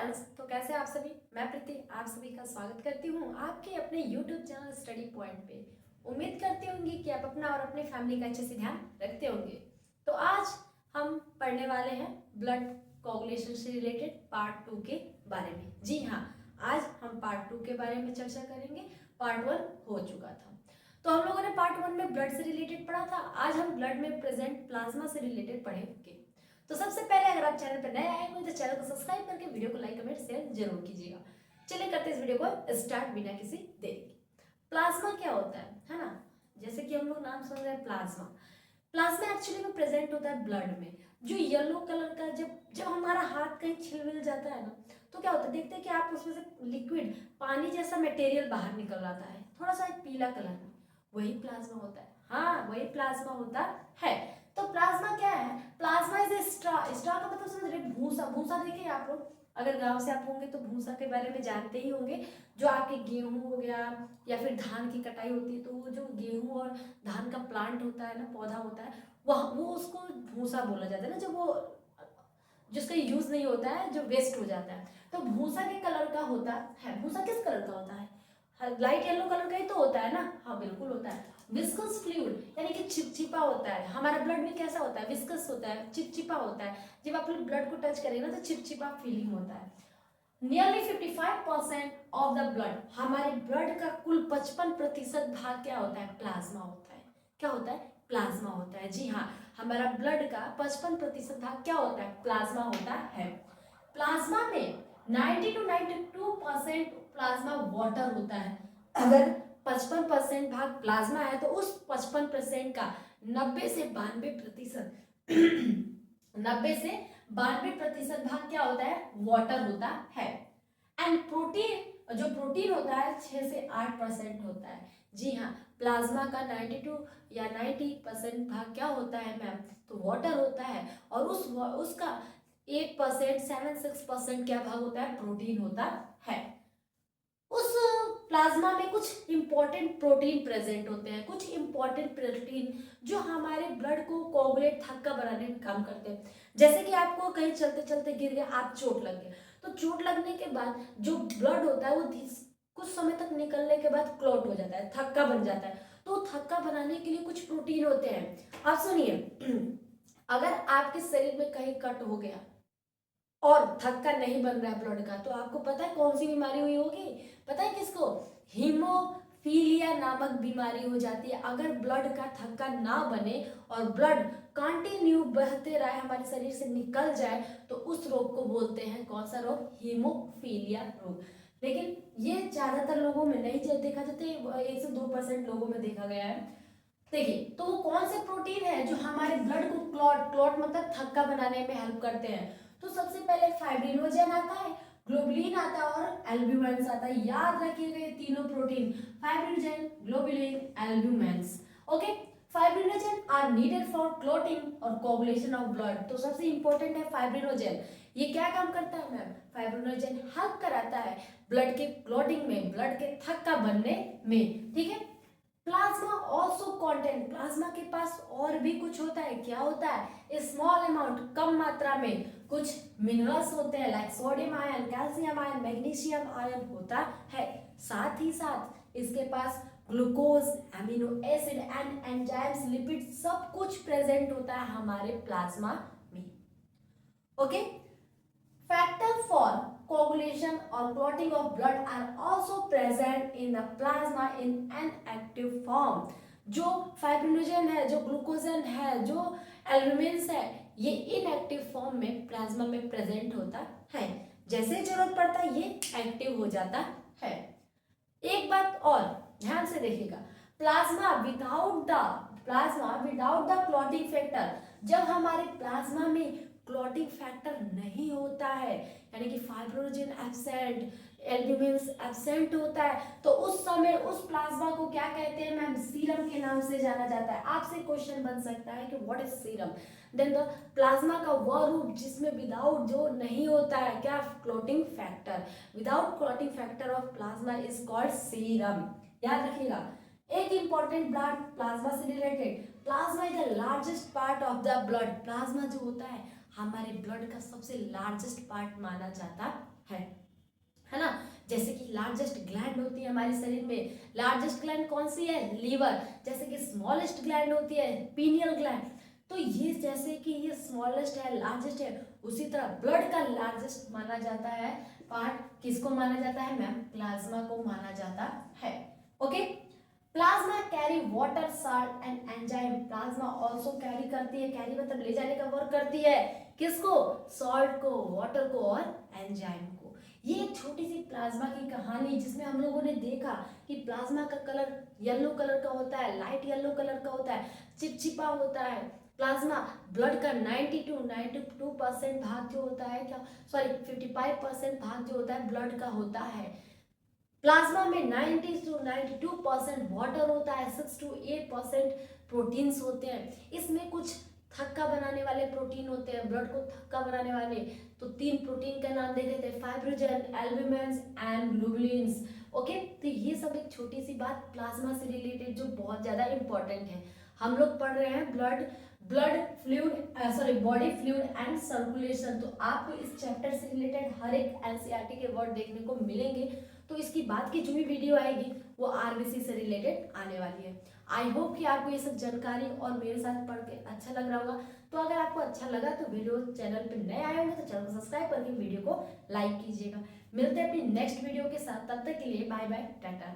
Friends, तो कैसे हैं आप सभी। मैं प्रीति आप सभी का स्वागत करती हूँ आपके अपने यूट्यूब चैनल स्टडी पॉइंट पे। उम्मीद करती होंगी कि आप अपना और अपने फैमिली का अच्छे से ध्यान रखते होंगे। तो आज हम पढ़ने वाले हैं ब्लड कोगुलेशन से रिलेटेड पार्ट 2 के बारे में। जी हाँ, आज हम पार्ट 2 के बारे में चर्चा करेंगे। पार्ट 1 हो चुका था, तो हम लोगों ने पार्ट 1 में ब्लड से रिलेटेड पढ़ा था। आज हम ब्लड में प्रेजेंट प्लाज्मा से रिलेटेड पढ़ेंगे। तो सबसे पहले अगर आप चैनल पर नए आए हो तो चैनल को सब्सक्राइब करके वीडियो को लाइक कमेंट शेयर जरूर कीजिएगा। चलिए करते हैं इस वीडियो को स्टार्ट बिना किसी देरी के। प्लाज्मा क्या होता है ना। जैसे कि हम लोग नाम सुन रहे हैं प्लाज्मा। प्लाज्मा एक्चुअली में प्रेजेंट होता है ब्लड में। जो येलो कलर का जब जब हमारा हाथ कहीं छिल जाता है ना, तो क्या होता है, देखते हैं कि आप उसमें से लिक्विड पानी जैसा मटेरियल बाहर निकल आता है, थोड़ा सा एक पीला कलर में, वही प्लाज्मा होता है। हाँ, वही प्लाज्मा होता है। तो प्लाज्मा क्या है? Plasma is a star. Star का मतलब समझ रहे, भूसा। भूसा देखिए आप लोग, अगर गांव से आप होंगे तो भूसा के बारे में जानते ही होंगे। जो आपके गेहूं हो गया या फिर धान की कटाई होती है, तो वो जो गेहूं और धान का प्लांट होता है ना, पौधा होता है, वह वो उसको भूसा बोला जाता है ना, जब वो जिसका यूज नहीं होता है, जो वेस्ट हो जाता है। तो भूसा के कलर का होता है। भूसा किस कलर का होता है? लाइट येलो कलर का ही तो होता है ना। हाँ, बिल्कुल होता है। विस्कस फ्लूइड यानी कि चिपचिपा होता है। हमारा ब्लड में कैसा होता है? विस्कस होता है, चिपचिपा होता है। जब आप लोग ब्लड को टच करेंगे ना, तो चिपचिपा फीलिंग होता है। नियरली 55% ऑफ द ब्लड, हमारे ब्लड का कुल 55% भाग क्या होता है? प्लाज्मा होता है। क्या होता है? प्लाज्मा होता है। जी हाँ, हमारा ब्लड का 55% भाग क्या होता है? प्लाज्मा होता है। प्लाज्मा में 90 to 92% प्लाज्मा वाटर होता है। अगर 55% भाग प्लाज्मा है, तो उस 55% का 90 से 92% 90 से 92% भाग क्या होता है? वाटर होता है। एंड प्रोटीन, जो प्रोटीन होता है 6 से 8% होता है। जी हाँ, प्लाज्मा का 92 या 90% भाग क्या होता है मैम? तो वाटर होता है। और उसका 8% 7-6% क्या भाग होता है? प्रोटीन होता है। उस प्लाज्मा में कुछ इंपॉर्टेंट प्रोटीन प्रेजेंट होते हैं। कुछ इंपॉर्टेंट प्रोटीन जो हमारे ब्लड को कोगुलेट, थक्का बनाने में काम करते हैं। जैसे कि आपको कहीं चलते चलते गिर गए, आप चोट लग गए, तो चोट लगने के बाद जो ब्लड होता है वो कुछ समय तक निकलने के बाद क्लॉट हो जाता है, थक्का बन जाता है। तो थक्का बनाने के लिए कुछ प्रोटीन होते हैं। आप सुनिए, अगर आपके शरीर में कहीं कट हो गया और थक्का नहीं बन रहा है ब्लड का, तो आपको पता है कौन सी बीमारी हुई होगी? पता है किसको? हीमोफीलिया नामक बीमारी हो जाती है। अगर ब्लड का थक्का ना बने और ब्लड कंटिन्यू बहते रहे, हमारे शरीर से निकल जाए, तो उस रोग को बोलते हैं कौन सा रोग? हीमोफीलिया रोग। लेकिन ये ज्यादातर लोगों में नहीं देखा जाता है, 1 से 2% लोगों में देखा गया है। देखिए, तो वो कौन से प्रोटीन है जो हमारे ब्लड को क्लॉट मतलब थक्का बनाने में हेल्प करते हैं? तो सबसे पहले फाइब्रिनोजेन आता है, ग्लोबुलिन आता है और एल्ब्यूमिन आता है। याद रखिएगा ये तीनों protein, fibrinogen, globulin, albumin. Okay, fibrinogen are needed for clotting और कोगुलेशन ऑफ ब्लड। तो सबसे इंपॉर्टेंट है फाइब्रिनोजेन। ये क्या काम करता है मैम? फाइब्रिनोजेन हेल्प कराता है ब्लड के क्लॉटिंग में, ब्लड के थक्का बनने में। ठीक है। प्लाज्मा ऑल्सो कॉन्टेंट, प्लाज्मा के पास और भी कुछ होता है। क्या होता है? स्मॉल अमाउंट, कम मात्रा में कुछ मिनरल्स होते हैं, like sodium ion, calcium ion, magnesium ion होता है। साथ ही साथ इसके पास glucose, amino acid and enzymes, lipid, सब कुछ प्रेजेंट होता है हमारे प्लाज्मा में। Okay, factor for coagulation or clotting of blood are also present in the plasma in an active form. जो फाइब्रिनोजेन है, जो ग्लूकोजन है, जो एल्ब्यूमिन है, ये इनएक्टिव फॉर्म में प्लाज्मा में प्रेजेंट होता है। जैसे जरूरत पड़ता है ये एक्टिव हो जाता है। एक बात और ध्यान से देखिएगा, plasma without the clotting factor, जब हमारे प्लाज्मा में क्लॉटिंग फैक्टर नहीं होता है, यानी कि फाइब्रिनोजेन एब्सेंट, एल्ब्यूमिन एब्सेंट होता है, तो उस समय उस प्लाज्मा को क्या कहते हैं मैम? सीरम के नाम से जाना जाता है। आपसे क्वेश्चन बन सकता है कि what is serum? Then the plasma का वह रूप जिसमें विदाउट, जो नहीं होता है क्या? Clotting factor. Without clotting factor of plasma is called serum. याद रखिएगा। एक इंपॉर्टेंट ब्लड प्लाज्मा से related, plasma is the largest part of the blood. Plasma जो होता है हमारे ब्लड का सबसे लार्जेस्ट पार्ट माना जाता है ना। जैसे कि लार्जेस्ट ग्लैंड होती है हमारे शरीर में, लार्जेस्ट ग्लैंड कौन सी है, लीवर। जैसे कि स्मॉलेस्ट ग्लैंड होती है पीनियल ग्लैंड। तो ये जैसे कि ये स्मॉलेस्ट है, लार्जेस्ट है, उसी तरह ब्लड का लार्जेस्ट माना जाता है पार्ट किसको माना जाता है मैम, प्लाज्मा को माना जाता है। Okay, plasma carry water salt and enzyme. Plasma also carry करती है, कैरी मतलब ले जाने का वर्क करती है, किसको, सॉल्ट को, वाटर को और एंजाइम को। ये एक छोटी सी प्लाज्मा की कहानी जिसमें हम लोगों ने देखा कि प्लाज्मा का कलर येलो कलर का होता है, लाइट येलो कलर का होता है, चिपचिपा होता है। प्लाज्मा ब्लड का 92% भाग जो होता है, क्या सॉरी 55% भाग जो होता है ब्लड का होता है। प्लाज्मा में 90 to 92% वाटर होता है, 6 to 8% प्रोटीन्स होते हैं। इसमें कुछ थक्का बनाने वाले प्रोटीन होते हैं, ब्लड को थक्का बनाने वाले। तो 3 प्रोटीन का नाम देखे थे, फाइब्रोजन, एल्बुमिन्स एंड ग्लोबुलिन्स। ओके, तो ये सब एक छोटी सी बात प्लाज्मा से रिलेटेड जो बहुत ज़्यादा इंपॉर्टेंट है। हम लोग पढ़ रहे हैं blood fluid sorry body fluid and circulation. तो आपको इस चैप्टर से रिलेटेड हर एक एनसीईआरटी के वर्ड देखने को मिलेंगे। तो इसकी बाद की जो भी वीडियो आएगी वो आरबीसी से रिलेटेड आने वाली है। आई होप कि आपको ये सब जानकारी और मेरे साथ पढ़ के अच्छा लग रहा होगा। तो अगर आपको अच्छा लगा तो वीडियो चैनल पे नए आए होंगे तो चैनल को सब्सक्राइब करके वीडियो को लाइक कीजिएगा। मिलते हैं अपनी नेक्स्ट वीडियो के साथ, तब तक के लिए बाय बाय, टाटा।